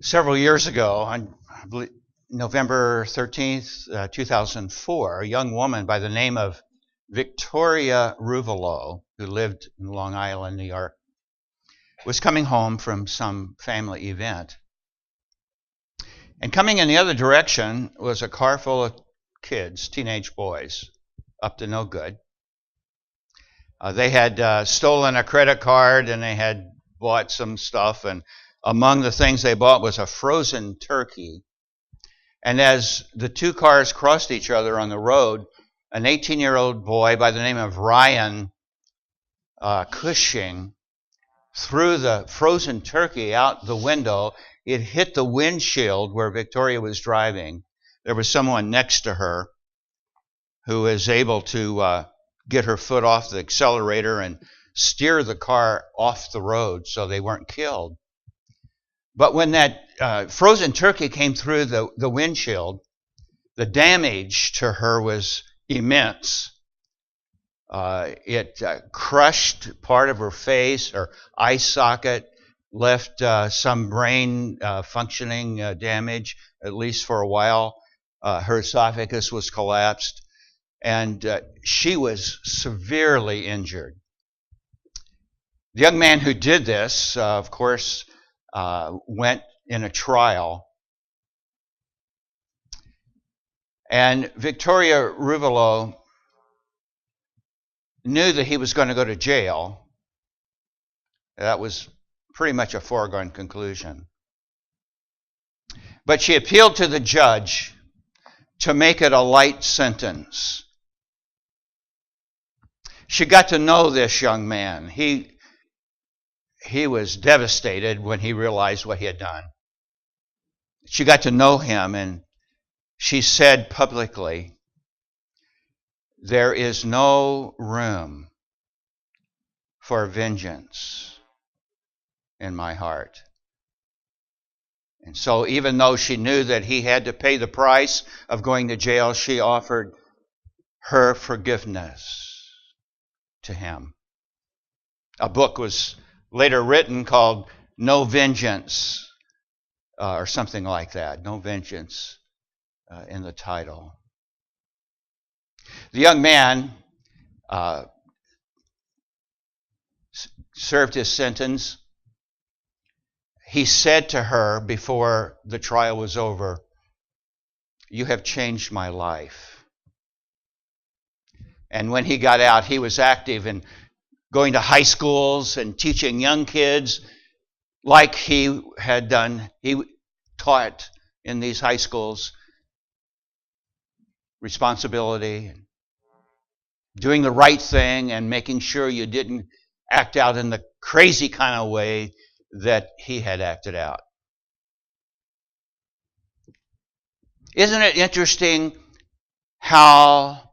Several years ago, on November 13th, 2004, a young woman by the name of Victoria Ruvalo, who lived in Long Island, New York, was coming home from some family event. And coming in the other direction was a car full of kids, teenage boys, up to no good. They had stolen a credit card and they had bought some stuff, and among the things they bought was a frozen turkey. And as the two cars crossed each other on the road, an 18-year-old boy by the name of Ryan Cushing threw the frozen turkey out the window. It hit the windshield where Victoria was driving. There was someone next to her who was able to get her foot off the accelerator and steer the car off the road so they weren't killed. But when that frozen turkey came through the windshield, the damage to her was immense. It crushed part of her face, her eye socket, left some brain functioning damage, at least for a while. Her esophagus was collapsed, and she was severely injured. The young man who did this, of course, went in a trial. And Victoria Ruvalo knew that he was going to go to jail. That was pretty much a foregone conclusion. But she appealed to the judge to make it a light sentence. She got to know this young man. He was devastated when he realized what he had done. She got to know him, and she said publicly, "There is no room for vengeance in my heart." And so even though she knew that he had to pay the price of going to jail, she offered her forgiveness to him. A book was later written called No Vengeance, or something like that. No Vengeance in the title. The young man served his sentence. He said to her before the trial was over, "You have changed my life." And when he got out, he was active in going to high schools and teaching young kids like he had done. He taught in these high schools responsibility, doing the right thing, and making sure you didn't act out in the crazy kind of way that he had acted out. Isn't it interesting how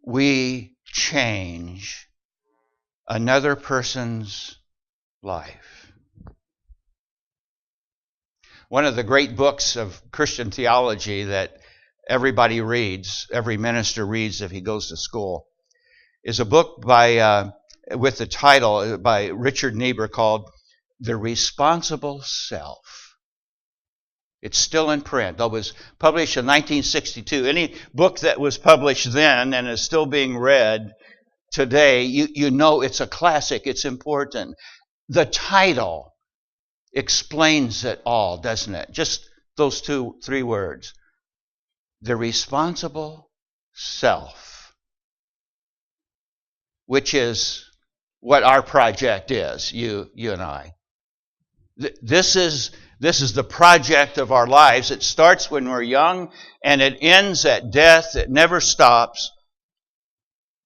we change another person's life? One of the great books of Christian theology that everybody reads, every minister reads if he goes to school, is a book with the title by Richard Niebuhr called The Responsible Self. It's still in print. It was published in 1962. Any book that was published then and is still being read today, you know it's a classic, it's important. The title explains it all, doesn't it? Just those 2-3 words. The Responsible Self, which is what our project is, you and I. This is the project of our lives. It starts when we're young and it ends at death. It never stops.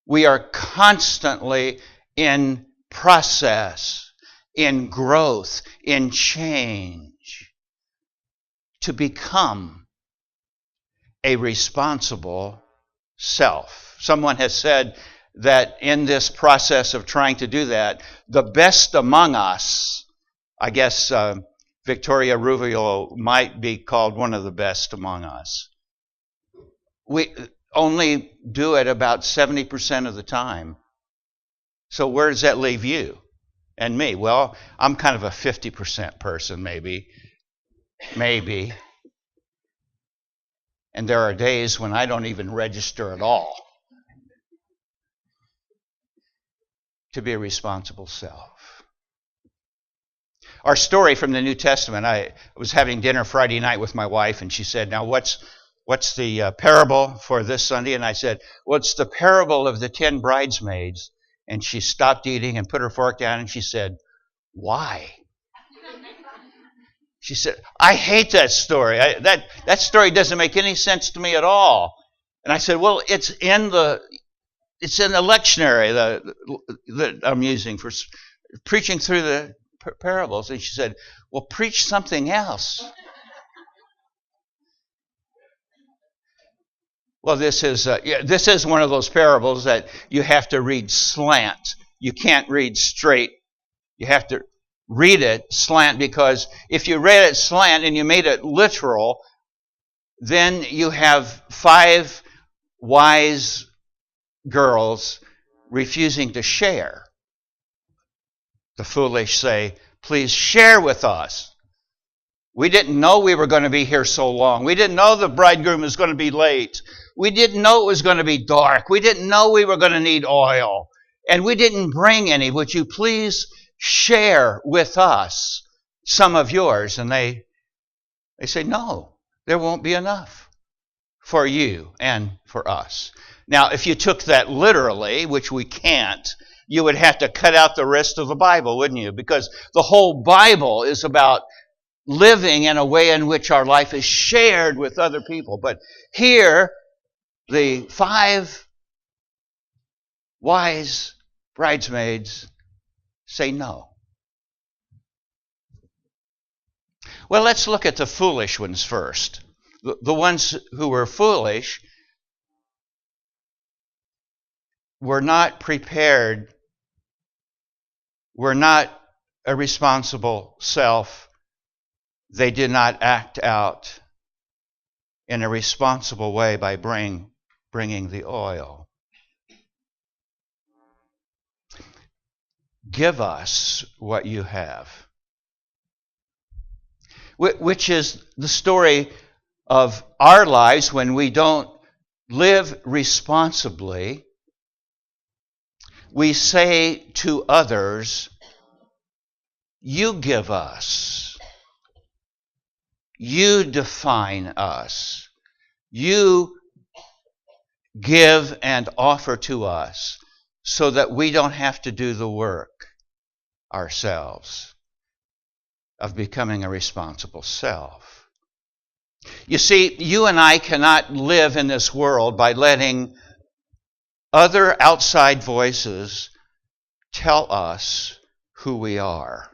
We are constantly in process, in growth, in change to become a responsible self. Someone has said that in this process of trying to do that, the best among us, I guess Victoria Ruvalo might be called one of the best among us. We only do it about 70% of the time. So where does that leave you and me? Well, I'm kind of a 50% person maybe. maybe. And there are days when I don't even register at all to be a responsible self. Our story from the New Testament, I was having dinner Friday night with my wife, and she said, now what's the parable for this Sunday? And I said, well, it's the parable of the 10 bridesmaids. And she stopped eating and put her fork down, and she said, why? She said, I hate that story. That story doesn't make any sense to me at all. And I said, well, it's in the lectionary that I'm using for preaching through the parables. And she said, well, preach something else. Well, this is one of those parables that you have to read slant. You can't read straight. You have to read it slant, because if you read it slant and you made it literal, then you have 5 wise girls refusing to share. The foolish say, please share with us. We didn't know we were going to be here so long. We didn't know the bridegroom was going to be late. We didn't know it was going to be dark. We didn't know we were going to need oil. And we didn't bring any. Would you please share with us some of yours? And they say, no, there won't be enough for you and for us. Now, if you took that literally, which we can't, you would have to cut out the rest of the Bible, wouldn't you? Because the whole Bible is about living in a way in which our life is shared with other people. But here, the 5 wise bridesmaids say no. Well, let's look at the foolish ones first. The ones who were foolish were not prepared, were not a responsible self. They did not act out in a responsible way by bringing the oil. Give us what you have. Which is the story of our lives when we don't live responsibly. We say to others, you give us. You define us. You give and offer to us so that we don't have to do the work ourselves of becoming a responsible self. You see, you and I cannot live in this world by letting other outside voices tell us who we are.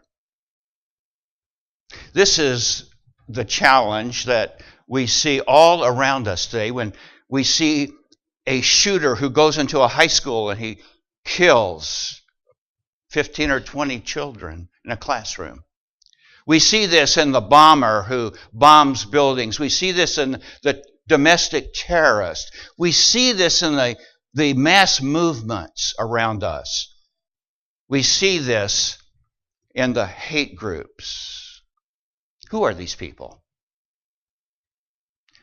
This is the challenge that we see all around us today when we see a shooter who goes into a high school and he kills 15 or 20 children in a classroom. We see this in the bomber who bombs buildings. We see this in the domestic terrorist. We see this in the mass movements around us. We see this in the hate groups. Who are these people?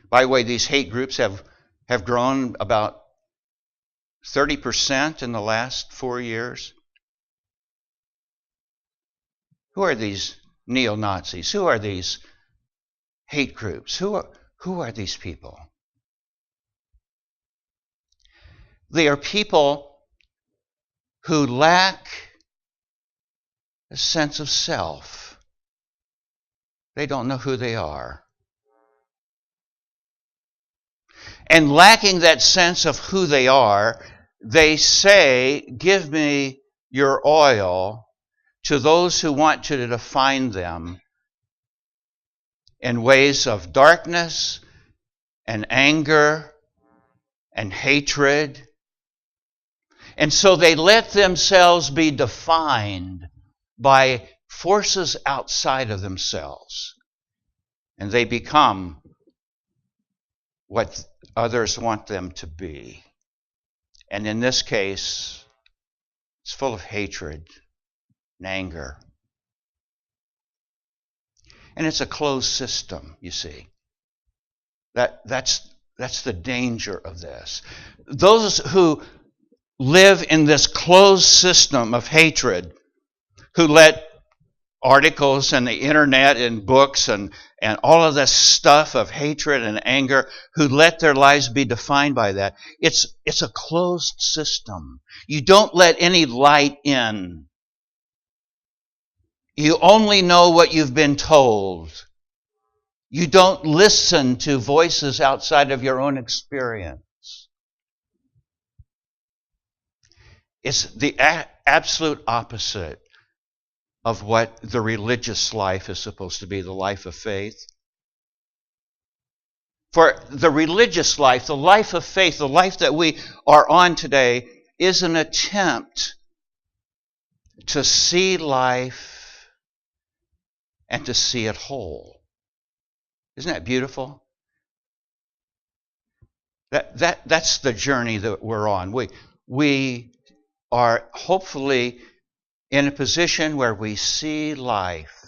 By the way, these hate groups have grown about 30% in the last 4 years. Who are these neo-Nazis? Who are these hate groups? Who are these people? They are people who lack a sense of self. They don't know who they are. And lacking that sense of who they are, they say, give me your oil, to those who want to define them in ways of darkness and anger and hatred. And so they let themselves be defined by forces outside of themselves. And they become what others want them to be. And in this case, it's full of hatred and anger. And it's a closed system, you see. That's the danger of this. Those who live in this closed system of hatred, who let articles and the internet and books and all of this stuff of hatred and anger, who let their lives be defined by that, it's a closed system. You don't let any light in. You only know what you've been told. You don't listen to voices outside of your own experience. It's the absolute opposite of what the religious life is supposed to be, the life of faith. For the religious life, the life of faith, the life that we are on today, is an attempt to see life and to see it whole. Isn't that beautiful? That's the journey that we're on. We are hopefully in a position where we see life,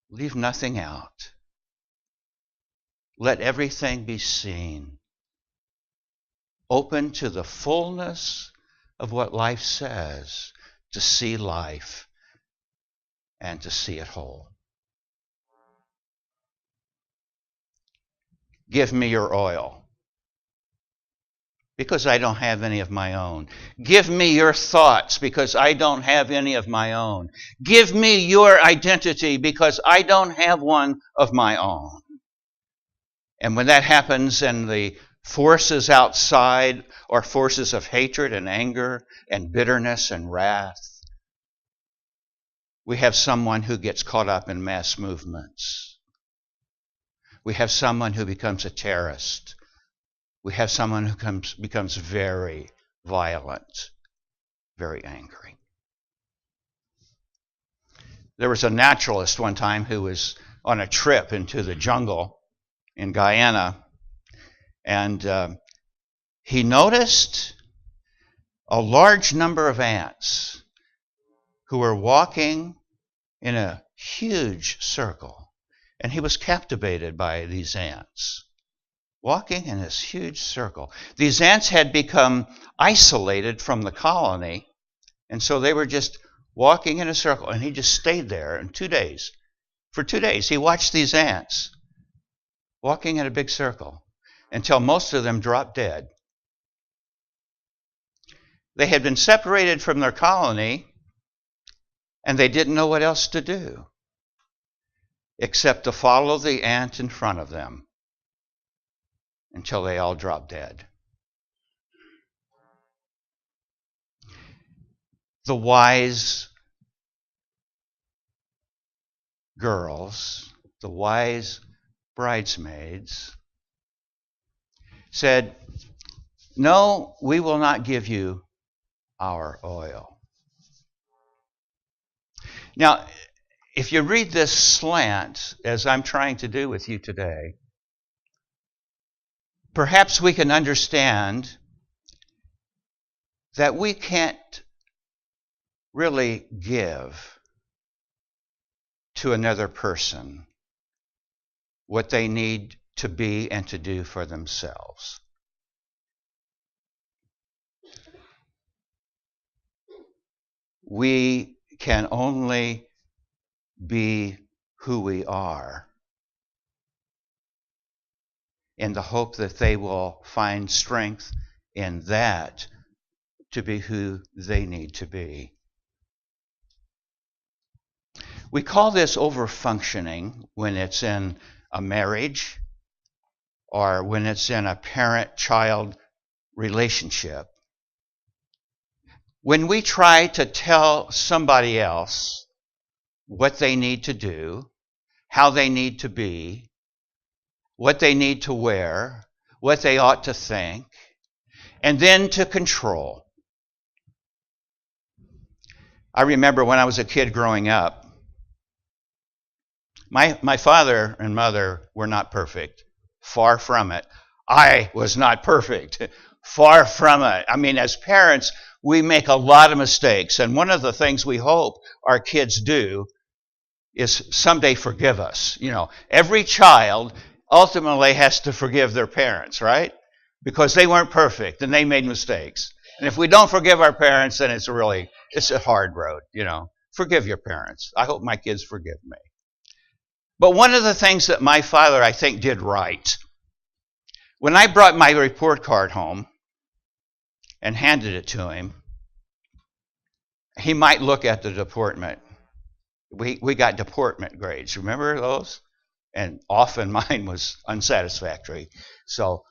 leave nothing out. Let everything be seen. Open to the fullness of what life says, to see life and to see it whole. Give me your oil, because I don't have any of my own. Give me your thoughts, because I don't have any of my own. Give me your identity, because I don't have one of my own. And when that happens and the forces outside are forces of hatred and anger and bitterness and wrath, we have someone who gets caught up in mass movements. We have someone who becomes a terrorist. We have someone who becomes very violent, very angry. There was a naturalist one time who was on a trip into the jungle in Guyana, and he noticed a large number of ants who were walking in a huge circle. And he was captivated by these ants, walking in this huge circle. These ants had become isolated from the colony, and so they were just walking in a circle, and he just stayed there in 2 days. For 2 days, he watched these ants walking in a big circle until most of them dropped dead. They had been separated from their colony, and they didn't know what else to do except to follow the ant in front of them until they all dropped dead. The wise girls, the wise bridesmaids, said, "No, we will not give you our oil." Now, if you read this slant, as I'm trying to do with you today, perhaps we can understand that we can't really give to another person what they need to be and to do for themselves. We can only be who we are in the hope that they will find strength in that to be who they need to be. We call this overfunctioning when it's in a marriage or when it's in a parent-child relationship. When we try to tell somebody else what they need to do, how they need to be, what they need to wear, what they ought to think, and then to control. I remember when I was a kid growing up, my father and mother were not perfect. Far from it. I was not perfect. Far from it. I mean, as parents, we make a lot of mistakes. And one of the things we hope our kids do is someday forgive us. Every child ultimately has to forgive their parents, right? Because they weren't perfect and they made mistakes. And if we don't forgive our parents, then it's a hard road, Forgive your parents. I hope my kids forgive me. But one of the things that my father, I think, did right, when I brought my report card home and handed it to him, he might look at the deportment. We got deportment grades. Remember those? And often mine was unsatisfactory. So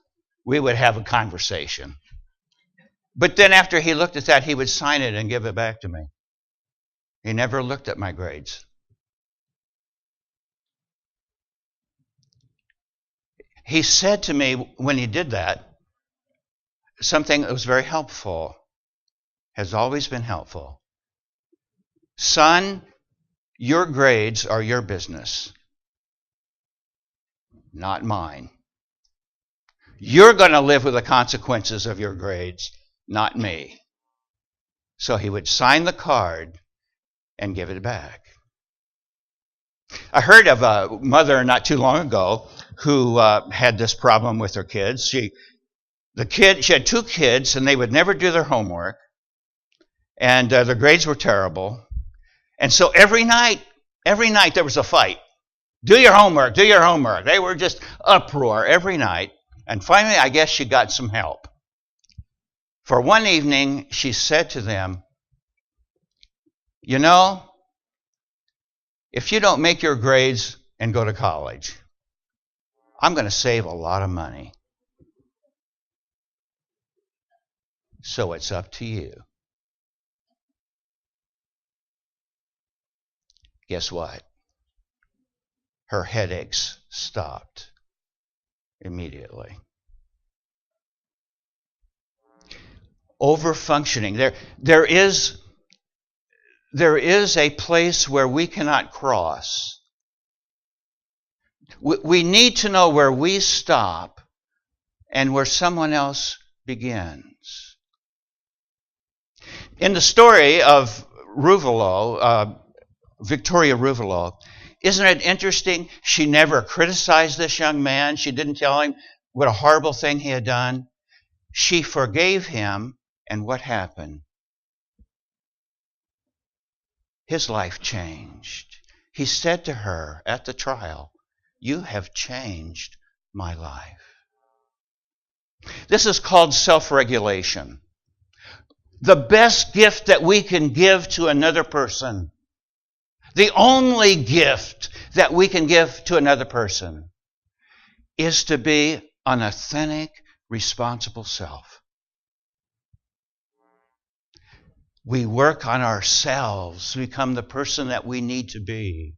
we would have a conversation. But then after he looked at that, he would sign it and give it back to me. He never looked at my grades. He said to me when he did that, something that was very helpful, has always been helpful. Son, your grades are your business, not mine. You're going to live with the consequences of your grades, not me. So he would sign the card and give it back. I heard of a mother not too long ago who had this problem with her kids. She had 2 kids, and they would never do their homework, and their grades were terrible. And so every night there was a fight. Do your homework, do your homework. They were just uproar every night. And finally, I guess she got some help. For one evening, she said to them, if you don't make your grades and go to college, I'm going to save a lot of money. So it's up to you. Guess what? Her headaches stopped immediately. Overfunctioning. There is a place where we cannot cross. We need to know where we stop and where someone else begins. In the story of Victoria Ruvalo, isn't it interesting? She never criticized this young man. She didn't tell him what a horrible thing he had done. She forgave him, and what happened? His life changed. He said to her at the trial, "You have changed my life." This is called self-regulation. The best gift that we can give to another person, the only gift that we can give to another person, is to be an authentic, responsible self. We work on ourselves to become the person that we need to be.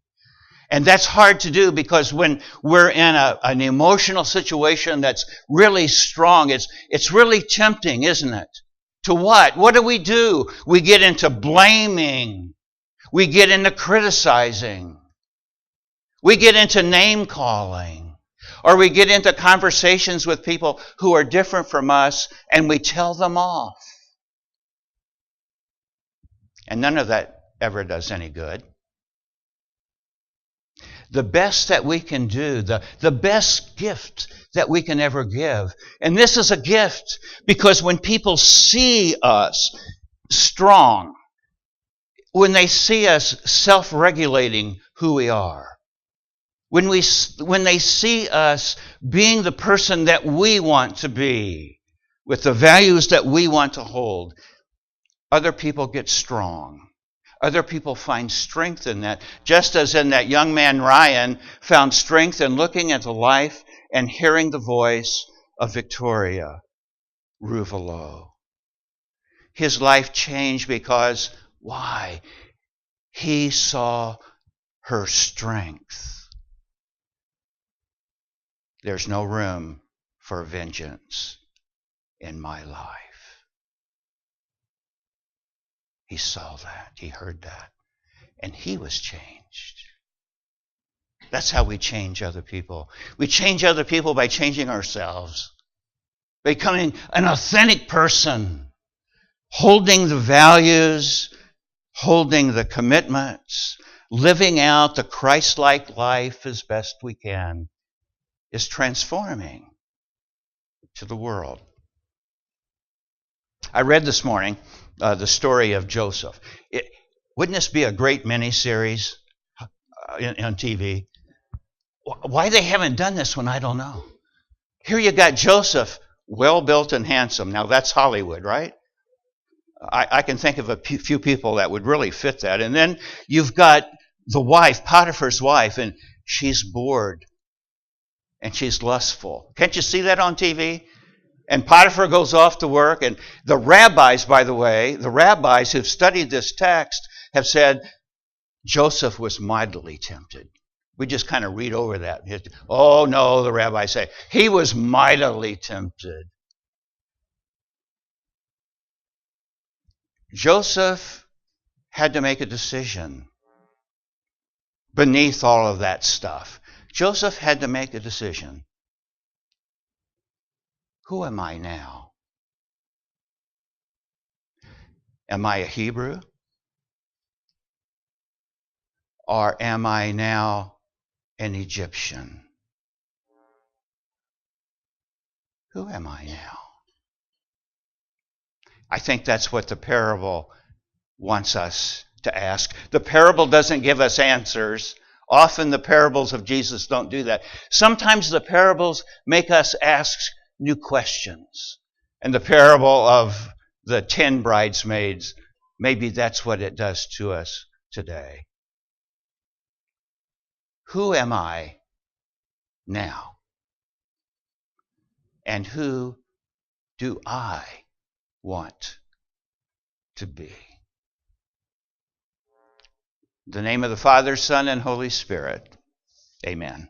And that's hard to do because when we're in an emotional situation that's really strong, it's really tempting, isn't it? To what? What do? We get into blaming. We get into criticizing. We get into name calling. Or we get into conversations with people who are different from us and we tell them off. And none of that ever does any good. The best that we can do, the best gift that we can ever give. And this is a gift because when people see us strong, when they see us self-regulating who we are, when they see us being the person that we want to be, with the values that we want to hold, other people get strong. Other people find strength in that, just as in that young man Ryan found strength in looking at the life and hearing the voice of Victoria Ruvalo. His life changed because, why? He saw her strength. There's no room for vengeance in my life. He saw that. He heard that. And he was changed. That's how we change other people. We change other people by changing ourselves. Becoming an authentic person. Holding the values. Holding the commitments living out the Christ-like life as best we can, is transforming to the world. I read this morning the story of Joseph. Wouldn't this be a great miniseries on TV? Why they haven't done this one, I don't know. Here you got Joseph, well-built and handsome. Now that's Hollywood, right? I can think of a few people that would really fit that. And then you've got the wife, Potiphar's wife, and she's bored and she's lustful. Can't you see that on TV? And Potiphar goes off to work, and the rabbis, by the way, the rabbis who've studied this text have said Joseph was mightily tempted. We just kind of read over that. Oh no, the rabbis say, he was mightily tempted. Joseph had to make a decision beneath all of that stuff. Joseph had to make a decision. Who am I now? Am I a Hebrew? Or am I now an Egyptian? Who am I now? I think that's what the parable wants us to ask. The parable doesn't give us answers. Often the parables of Jesus don't do that. Sometimes the parables make us ask new questions. And the parable of the 10 bridesmaids, maybe that's what it does to us today. Who am I now? And who do I want to be? In the name of the Father, Son, and Holy Spirit. Amen.